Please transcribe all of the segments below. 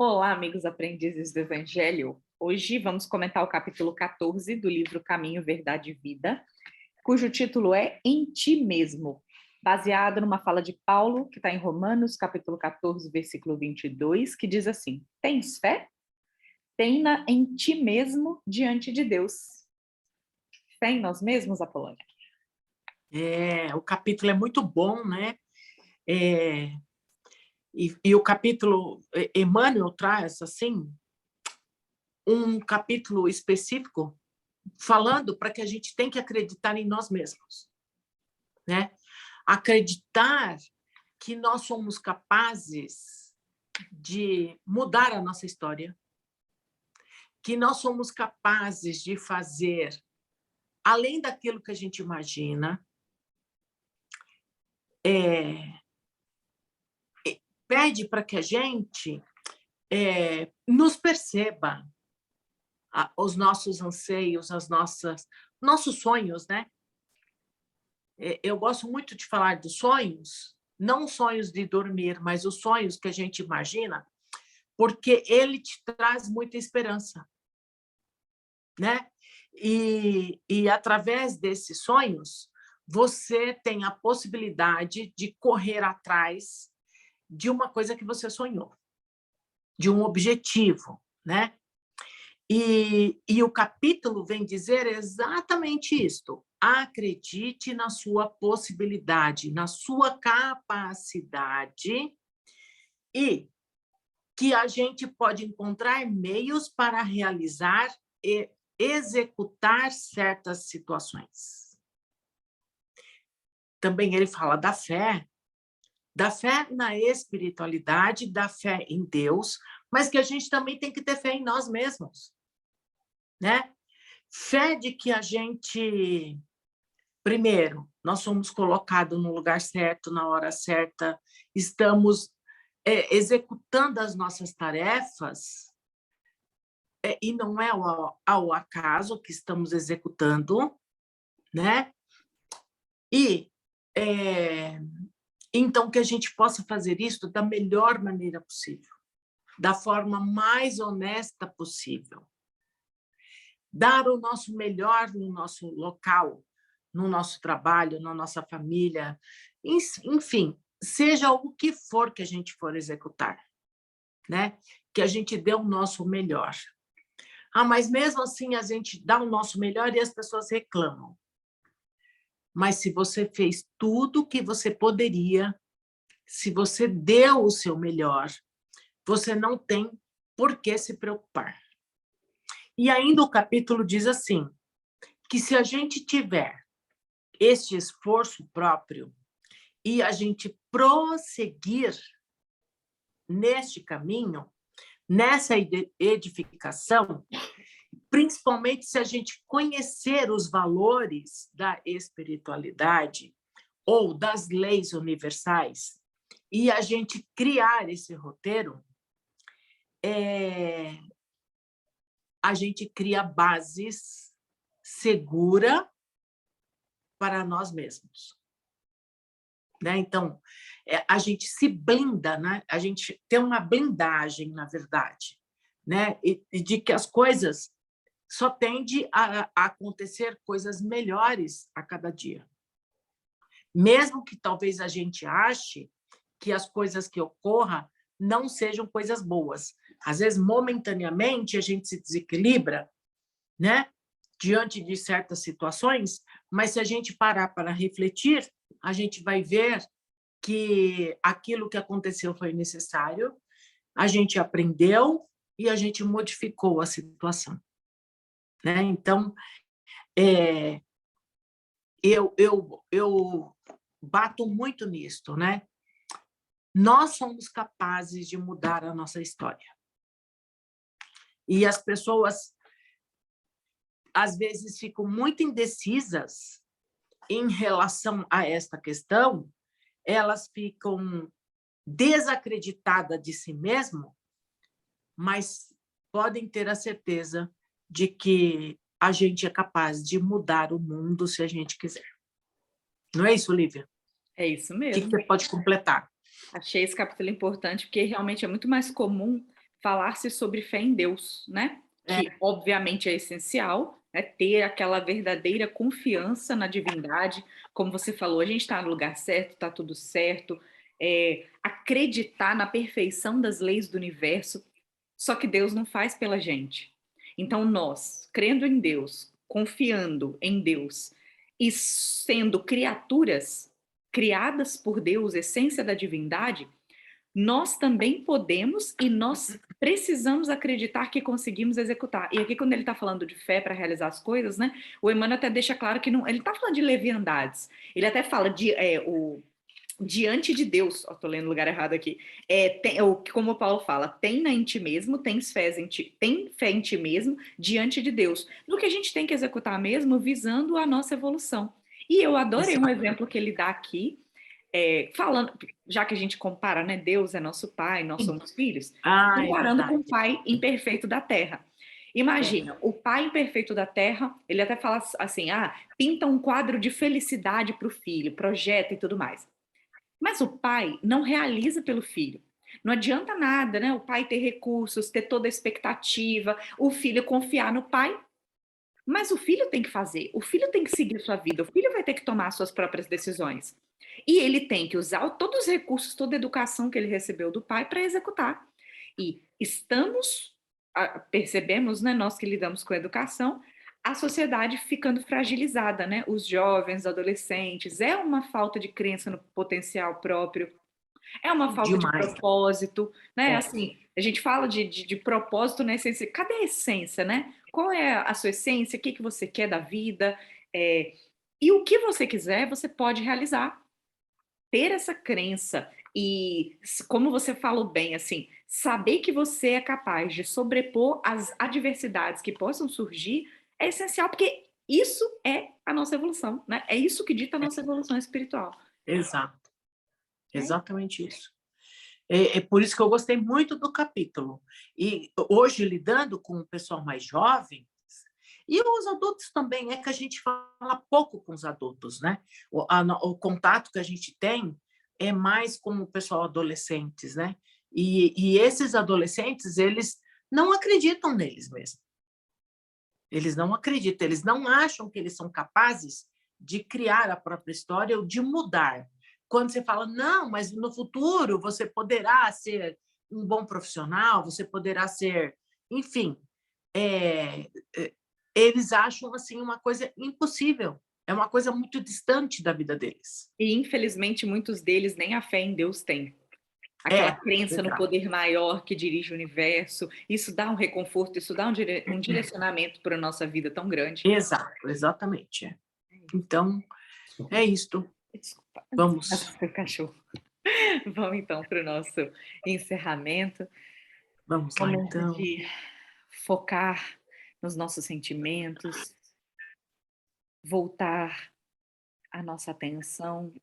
Olá, amigos aprendizes do Evangelho. Hoje vamos comentar o capítulo 14 do livro Caminho, Verdade e Vida, cujo título é Em Ti Mesmo, baseado numa fala de Paulo, que está em Romanos, capítulo 14, versículo 22, que diz assim: Tens fé? Tenha em ti mesmo diante de Deus. Fé em nós mesmos, Apolônia? O capítulo é muito bom, né? E o capítulo, Emmanuel traz, assim, um capítulo específico falando para que a gente tem que acreditar em nós mesmos, né? Acreditar que nós somos capazes de mudar a nossa história, que nós somos capazes de fazer além daquilo que a gente imagina, pede para que a gente nos perceba os nossos anseios, nossos sonhos, né? Eu gosto muito de falar dos sonhos, não sonhos de dormir, mas os sonhos que a gente imagina, porque ele te traz muita esperança, né? E através desses sonhos, você tem a possibilidade de correr atrás de uma coisa que você sonhou, de um objetivo, né? E o capítulo vem dizer exatamente isto: acredite na sua possibilidade, na sua capacidade, e que a gente pode encontrar meios para realizar e executar certas situações. Também ele fala da fé na espiritualidade, da fé em Deus, mas que a gente também tem que ter fé em nós mesmos, né? Fé de que a gente, primeiro, nós somos colocados no lugar certo, na hora certa, estamos executando as nossas tarefas, e não é ao acaso que estamos executando, né? E então que a gente possa fazer isso da melhor maneira possível, da forma mais honesta possível. Dar o nosso melhor no nosso local, no nosso trabalho, na nossa família, enfim, seja o que for que a gente for executar, né? Que a gente dê o nosso melhor. Mas mesmo assim a gente dá o nosso melhor e as pessoas reclamam. Mas se você fez tudo o que você poderia, se você deu o seu melhor, você não tem por que se preocupar. E ainda o capítulo diz assim, que se a gente tiver este esforço próprio e a gente prosseguir neste caminho, nessa edificação, principalmente se a gente conhecer os valores da espiritualidade ou das leis universais e a gente criar esse roteiro, a gente cria bases seguras para nós mesmos, né? Então, a gente se blinda, né? A gente tem uma blindagem, na verdade, né? E de que as coisas só tendem a acontecer coisas melhores a cada dia. Mesmo que talvez a gente ache que as coisas que ocorram não sejam coisas boas. Às vezes, momentaneamente, a gente se desequilibra, né? Diante de certas situações, mas se a gente parar para refletir, a gente vai ver que aquilo que aconteceu foi necessário, a gente aprendeu e a gente modificou a situação, né? Então, eu bato muito nisto, né? Nós somos capazes de mudar a nossa história. E as pessoas, às vezes, ficam muito indecisas em relação a esta questão, elas ficam desacreditadas de si mesmo, mas podem ter a certeza de que a gente é capaz de mudar o mundo se a gente quiser. Não é isso, Lívia? É isso O que mesmo. você pode completar? Achei esse capítulo importante porque realmente é muito mais comum falar-se sobre fé em Deus, né? Que obviamente é essencial, né? Ter aquela verdadeira confiança na divindade, como você falou, a gente está no lugar certo, está tudo certo, acreditar na perfeição das leis do universo, só que Deus não faz pela gente. Então nós, crendo em Deus, confiando em Deus e sendo criaturas criadas por Deus, essência da divindade, nós também podemos e nós precisamos acreditar que conseguimos executar. E aqui, quando ele está falando de fé para realizar as coisas, né, o Emmanuel até deixa claro que não, ele está falando de leviandades. Ele até fala de diante de Deus. Estou lendo o lugar errado aqui. Como o Paulo fala, tem em ti mesmo, tem fé em ti mesmo diante de Deus. No que a gente tem que executar mesmo, visando a nossa evolução. E eu adorei um exemplo que ele dá aqui, falando, já que a gente compara, né? Deus é nosso pai, nós somos filhos, comparando com o pai imperfeito da terra. Imagina, o pai imperfeito da terra, ele até fala assim, pinta um quadro de felicidade para o filho, projeta e tudo mais. Mas o pai não realiza pelo filho. Não adianta nada, né? O pai ter recursos, ter toda a expectativa, o filho confiar no pai. Mas o filho tem que fazer, o filho tem que seguir sua vida, o filho vai ter que tomar suas próprias decisões. E ele tem que usar todos os recursos, toda a educação que ele recebeu do pai para executar. E percebemos, né, nós que lidamos com a educação, a sociedade ficando fragilizada, né? Os jovens, adolescentes, é uma falta de crença no potencial próprio, é uma falta de propósito, né? Assim, a gente fala de propósito na essência. Cadê a essência, né? Qual é a sua essência? O que você quer da vida? E o que você quiser, você pode realizar. Ter essa crença e, como você falou bem, assim, saber que você é capaz de sobrepor as adversidades que possam surgir é essencial, porque isso é a nossa evolução, né? É isso que dita a nossa evolução espiritual. Exato. Exatamente isso. É por isso que eu gostei muito do capítulo. E hoje, lidando com o pessoal mais jovem, e os adultos também, é que a gente fala pouco com os adultos, né? O contato que a gente tem é mais com o pessoal adolescentes, né? E esses adolescentes, eles não acreditam neles mesmos. Eles não acreditam, eles não acham que eles são capazes de criar a própria história ou de mudar. Quando você fala, não, mas no futuro você poderá ser um bom profissional, você poderá ser... Enfim, eles acham assim uma coisa impossível. É uma coisa muito distante da vida deles. E, infelizmente, muitos deles nem a fé em Deus têm. Aquela crença no poder maior que dirige o universo. Isso dá um reconforto, isso dá um direcionamento para a nossa vida tão grande. Exato, exatamente. Então, é isto. Desculpa. Vamos. Seu cachorro. Vamos, então, para o nosso encerramento. Vamos lá, então. De focar nos nossos sentimentos, voltar a nossa atenção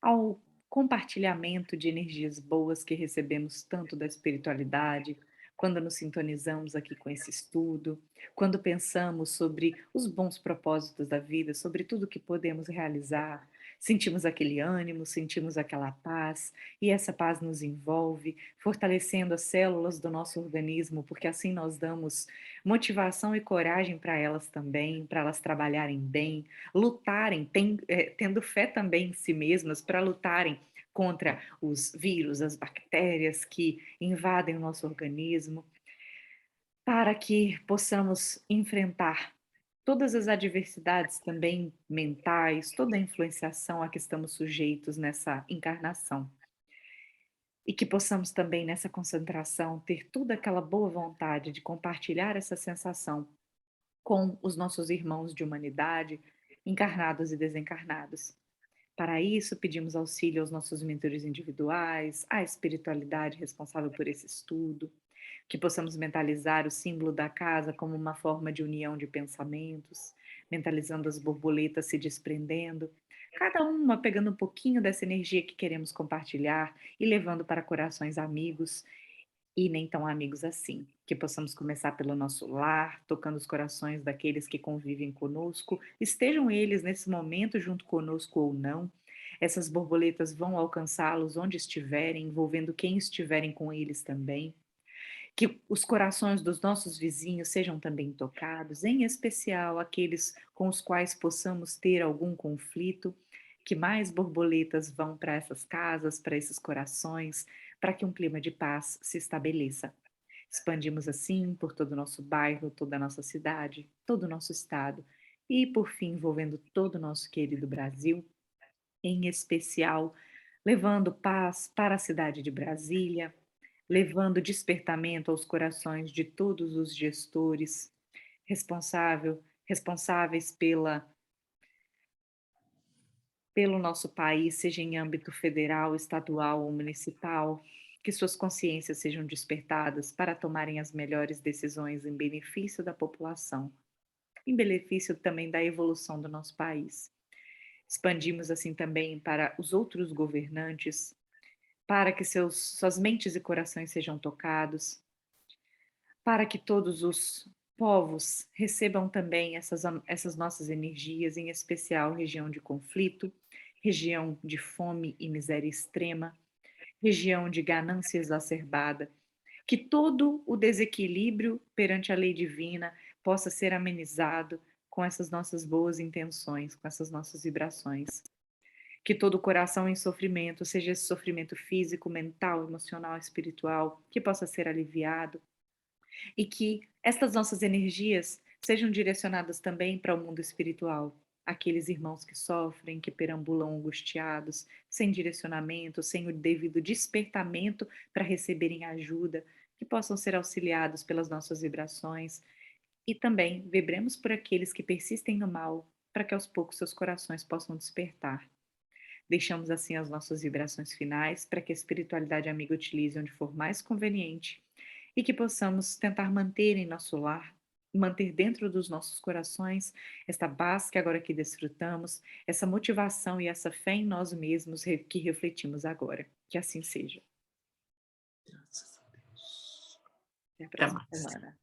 ao compartilhamento de energias boas que recebemos tanto da espiritualidade, quando nos sintonizamos aqui com esse estudo, quando pensamos sobre os bons propósitos da vida, sobre tudo que podemos realizar, sentimos aquele ânimo, sentimos aquela paz, e essa paz nos envolve, fortalecendo as células do nosso organismo, porque assim nós damos motivação e coragem para elas também, para elas trabalharem bem, lutarem, tendo fé também em si mesmas, para lutarem contra os vírus, as bactérias que invadem o nosso organismo, para que possamos enfrentar todas as adversidades também mentais, toda a influenciação a que estamos sujeitos nessa encarnação. E que possamos também, nessa concentração, ter toda aquela boa vontade de compartilhar essa sensação com os nossos irmãos de humanidade, encarnados e desencarnados. Para isso, pedimos auxílio aos nossos mentores individuais, à espiritualidade responsável por esse estudo, que possamos mentalizar o símbolo da casa como uma forma de união de pensamentos, mentalizando as borboletas se desprendendo, cada uma pegando um pouquinho dessa energia que queremos compartilhar e levando para corações amigos e nem tão amigos assim. Que possamos começar pelo nosso lar, tocando os corações daqueles que convivem conosco, estejam eles nesse momento junto conosco ou não. Essas borboletas vão alcançá-los onde estiverem, envolvendo quem estiverem com eles também. Que os corações dos nossos vizinhos sejam também tocados, em especial aqueles com os quais possamos ter algum conflito, que mais borboletas vão para essas casas, para esses corações, para que um clima de paz se estabeleça. Expandimos assim por todo o nosso bairro, toda a nossa cidade, todo o nosso estado e, por fim, envolvendo todo o nosso querido Brasil, em especial, levando paz para a cidade de Brasília, levando despertamento aos corações de todos os gestores responsáveis pelo nosso país, seja em âmbito federal, estadual ou municipal, que suas consciências sejam despertadas para tomarem as melhores decisões em benefício da população, em benefício também da evolução do nosso país. Expandimos assim também para os outros governantes, para que suas mentes e corações sejam tocados, para que todos os povos recebam também essas nossas energias, em especial região de conflito, região de fome e miséria extrema, região de ganância exacerbada, que todo o desequilíbrio perante a lei divina possa ser amenizado com essas nossas boas intenções, com essas nossas vibrações. Que todo coração em sofrimento, seja esse sofrimento físico, mental, emocional, espiritual, que possa ser aliviado e que estas nossas energias sejam direcionadas também para o mundo espiritual. Aqueles irmãos que sofrem, que perambulam angustiados, sem direcionamento, sem o devido despertamento para receberem ajuda, que possam ser auxiliados pelas nossas vibrações. E também vibremos por aqueles que persistem no mal, para que aos poucos seus corações possam despertar. Deixamos assim as nossas vibrações finais para que a espiritualidade amiga utilize onde for mais conveniente e que possamos tentar manter em nosso lar, manter dentro dos nossos corações esta paz que agora aqui desfrutamos, essa motivação e essa fé em nós mesmos que refletimos agora. Que assim seja. Graças a Deus. Até a Até próxima mais. semana.